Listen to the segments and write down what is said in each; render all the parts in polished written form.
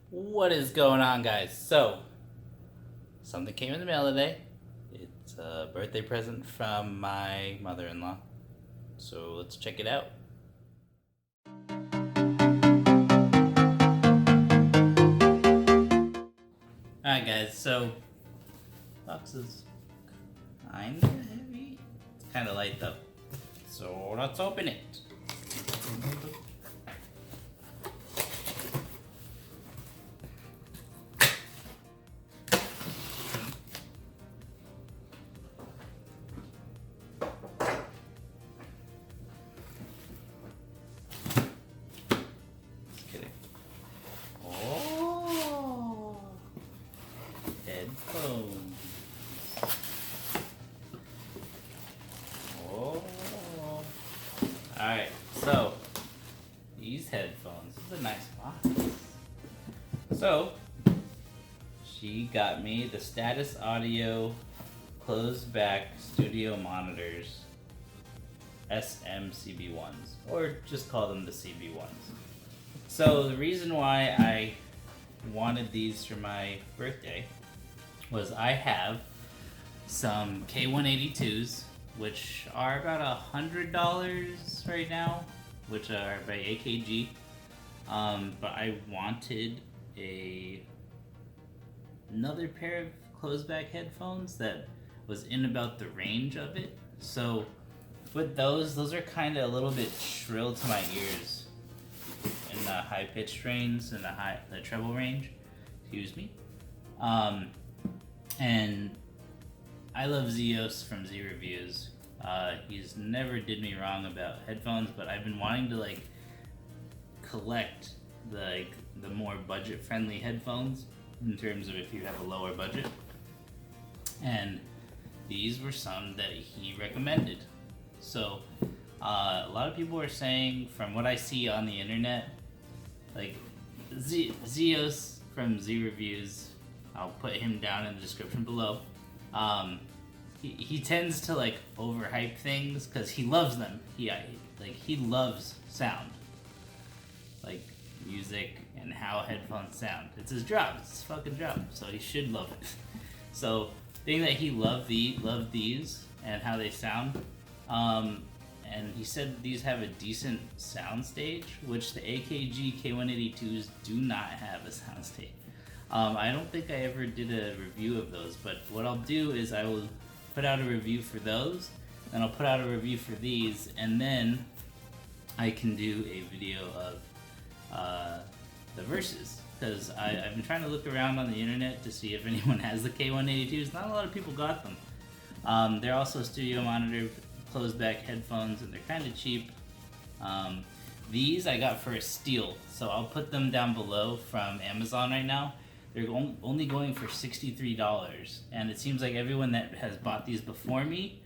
What is going on, guys? So, something came in the mail today. It's a birthday present from my mother-in-law. So, let's check it out. Alright, guys, so, box is kind of heavy. It's kind of light, though. So, let's open it. Oh, headphones. Oh, alright, so these headphones, this is a nice box. So, she got me the Status Audio closed back studio monitors, SM CB-1s, or just call them the CB-1s. So the reason why I wanted these for my birthday was I have some K182s, which are about $100 right now, which are by AKG. But I wanted another pair of closed back headphones that was in about the range of it. So with those are kind of a little bit shrill to my ears in the high pitched range and the treble range. Excuse me. And I love Zeos from BrvtVs. He's never did me wrong about headphones, but I've been wanting to collect the more budget friendly headphones in terms of if you have a lower budget. And these were some that he recommended. So a lot of people are saying, from what I see on the internet, Zeos from BrvtVs, I'll put him down in the description below. He tends to overhype things because he loves them. He loves sound, like music and how headphones sound. It's his job. It's his fucking job. So he should love it. So being that he loved these and how they sound, and he said these have a decent sound stage, which the AKG K182s do not have a sound stage. I don't think I ever did a review of those, but what I'll do is I will put out a review for those, and I'll put out a review for these, and then I can do a video of the verses, because I've been trying to look around on the internet to see if anyone has the K182s. Not a lot of people got them. They're also studio monitor closed back headphones, and they're kind of cheap. These I got for a steal, so I'll put them down below from Amazon right now. They're only going for $63, and it seems like everyone that has bought these before me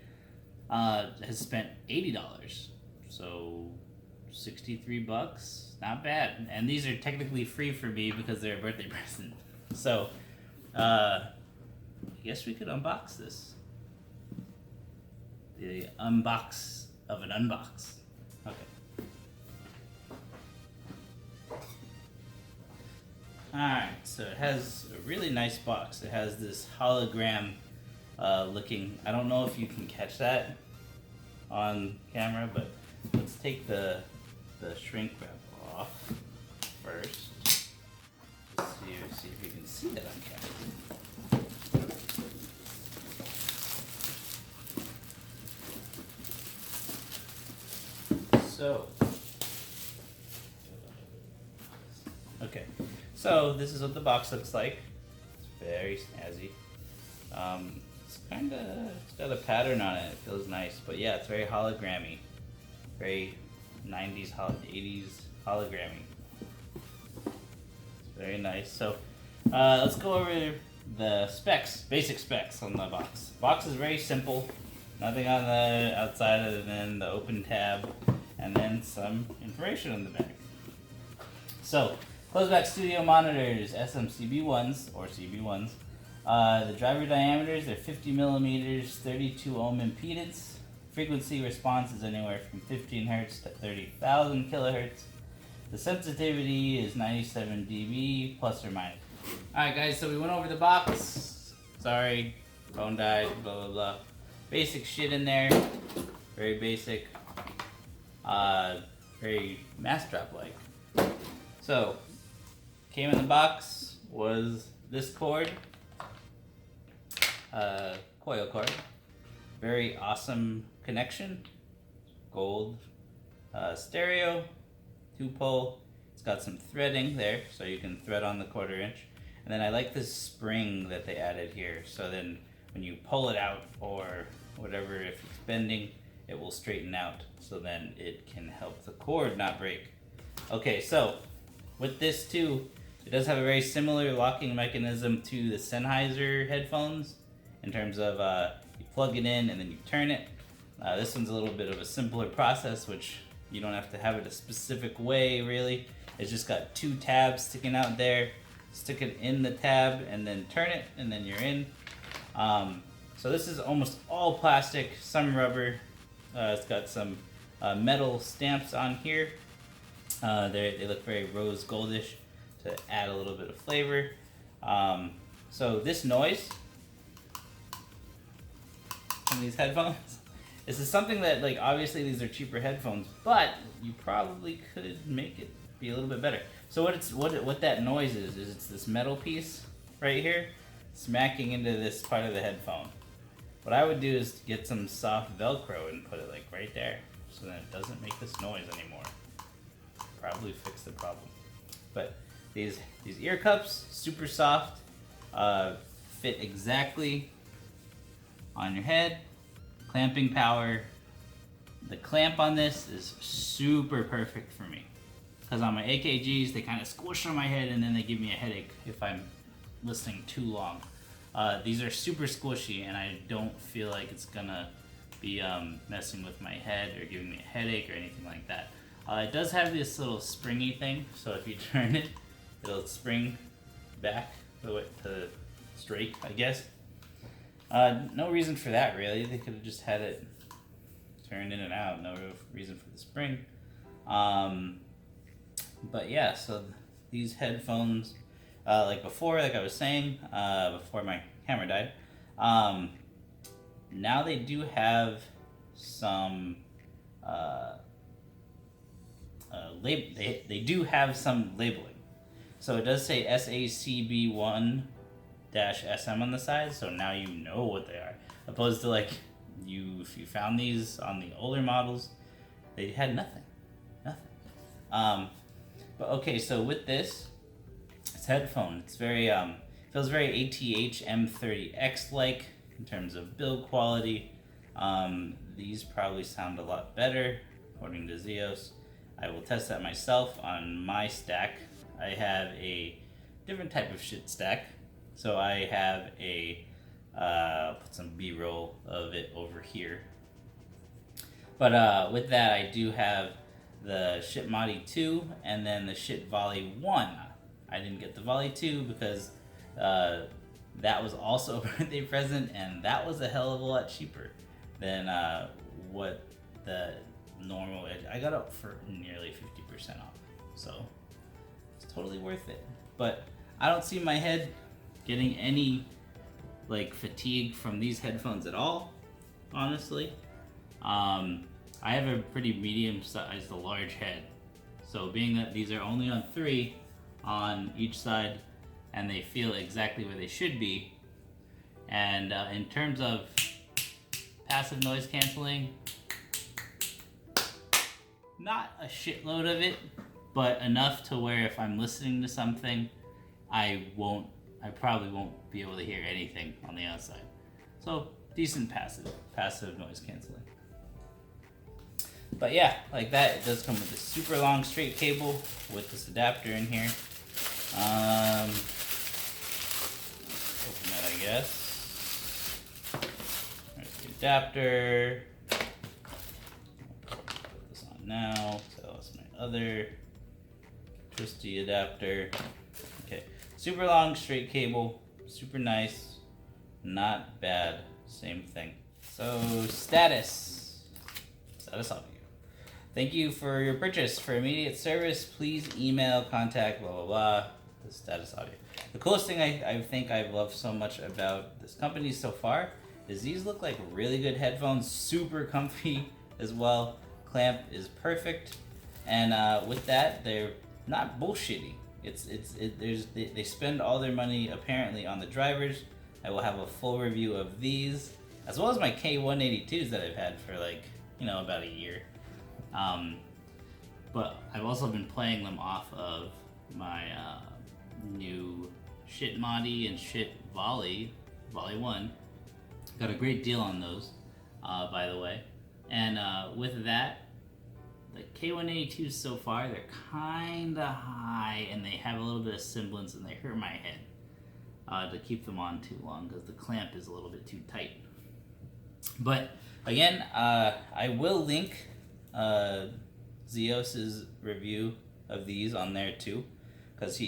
has spent $80. So $63, not bad. And these are technically free for me because they're a birthday present. So I guess we could unbox this. The unbox of an unbox. Okay. Alright, so it has a really nice box. It has this hologram looking, I don't know if you can catch that on camera, but let's take the shrink wrap off first. Let's see if you can see that on camera. So, okay. So this is what the box looks like. It's very snazzy. It's got a pattern on it. It feels nice, but yeah, it's very hologrammy, very 90s, 80s hologrammy. It's very nice. So let's go over the specs, basic specs on the box. Box is very simple. Nothing on the outside other than the open tab, and then some information on the back. So, closed-back studio monitors, SMCB1s, or CB1s. The driver diameters are 50 millimeters, 32 ohm impedance. Frequency response is anywhere from 15 Hz to 30,000 kilohertz. The sensitivity is 97 dB plus or minus. Alright guys, so we went over the box. Sorry, phone died, blah blah blah. Basic shit in there. Very basic. Very mass drop like. So, came in the box was this cord. Coil cord. Very awesome connection. Gold stereo. 2-pole. It's got some threading there, so you can thread on the 1/4 inch. And then I like this spring that they added here, so then when you pull it out or whatever, if it's bending, it will straighten out, so then it can help the cord not break. Okay, so with this too, it does have a very similar locking mechanism to the Sennheiser headphones in terms of you plug it in and then you turn it. This one's a little bit of a simpler process, which you don't have to have it a specific way really. It's just got 2 tabs sticking out there. Stick it in the tab and then turn it and then you're in. So this is almost all plastic, some rubber. It's got some metal stamps on here. They look very rose goldish to add a little bit of flavor. So this noise from these headphones, this is something that, like, obviously these are cheaper headphones, but you probably could make it be a little bit better. So what that noise is it's this metal piece right here smacking into this part of the headphone. What I would do is get some soft Velcro and put it like right there, so then it doesn't make this noise anymore. Probably fix the problem. But these ear cups, super soft, fit exactly on your head. Clamping power. The clamp on this is super perfect for me, because on my AKGs they kind of squish on my head and then they give me a headache if I'm listening too long. These are super squishy and I don't feel like it's gonna be messing with my head or giving me a headache or anything like that. It does have this little springy thing, so if you turn it, it'll spring back to straight, I guess. No reason for that really. They could have just had it turned in and out. No real reason for the spring. But yeah, so these headphones, like before, like I was saying, before my camera died, now they do have some they do have some labeling. So it does say CB-1 SM on the side, so now you know what they are. Opposed to like if you found these on the older models, they had nothing. But okay, so with this headphone, it's very feels very ATH M30X like in terms of build quality. These probably sound a lot better according to Zeos. I will test that myself on my stack. I have a different type of shit stack. So I have a, put some B-roll of it over here. But with that, I do have the Shit Modi 2 and then the Shit Volley 1. I didn't get the Volley 2 because that was also a birthday present, and that was a hell of a lot cheaper than what the normal. I got it for nearly 50% off, so it's totally worth it. But I don't see my head getting any like fatigue from these headphones at all, honestly. I have a pretty medium sized to large head, so being that these are only on 3 on each side and they feel exactly where they should be, and in terms of passive noise canceling, not a shitload of it, but enough to where if I'm listening to something, I probably won't be able to hear anything on the outside. So decent passive noise canceling. But yeah, like that, it does come with a super long straight cable with this adapter in here. Open that, I guess. There's the adapter. Put this on now. So that's my other twisty adapter. Okay, super long straight cable, super nice, not bad, same thing. So status audio. Thank you for your purchase. For immediate service, please email contact blah blah blah. The status audio. The coolest thing I think I've loved so much about this company so far is these look like really good headphones, super comfy as well. Clamp is perfect, and with that, they're not bullshitty. They spend all their money apparently on the drivers. I will have a full review of these, as well as my K182s that I've had for like, about a year. But I've also been playing them off of my new Shit Modi and Shit Volley 1. Got a great deal on those, by the way. And with that, the K182s so far, they're kinda high and they have a little bit of semblance and they hurt my head to keep them on too long because the clamp is a little bit too tight. But again, I will link Zeos's review of these on there too, because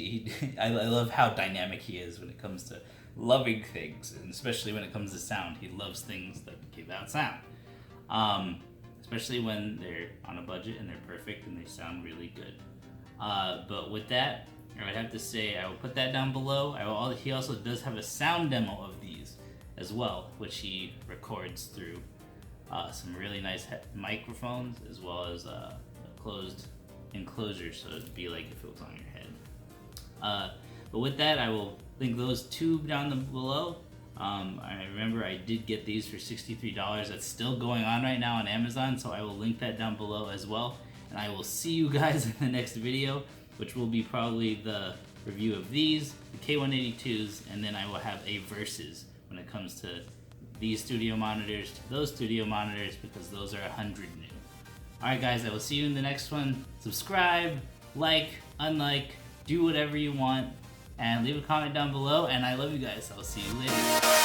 I love how dynamic he is when it comes to loving things, and especially when it comes to sound. He loves things that give out sound, especially when they're on a budget and they're perfect and they sound really good. But with that, I would have to say I will put that down below. He also does have a sound demo of these as well, which he records through some really nice microphones, as well as a closed enclosure, so it'd be like if it was on your head. But with that, I will link those two down below. I remember I did get these for $63. That's still going on right now on Amazon, so I will link that down below as well. And I will see you guys in the next video, which will be probably the review of these, the K182s, and then I will have a versus when it comes to these studio monitors to those studio monitors, because those are 100 new. Alright guys, I will see you in the next one. Subscribe, like, unlike, do whatever you want, and leave a comment down below, and I love you guys. I'll see you later.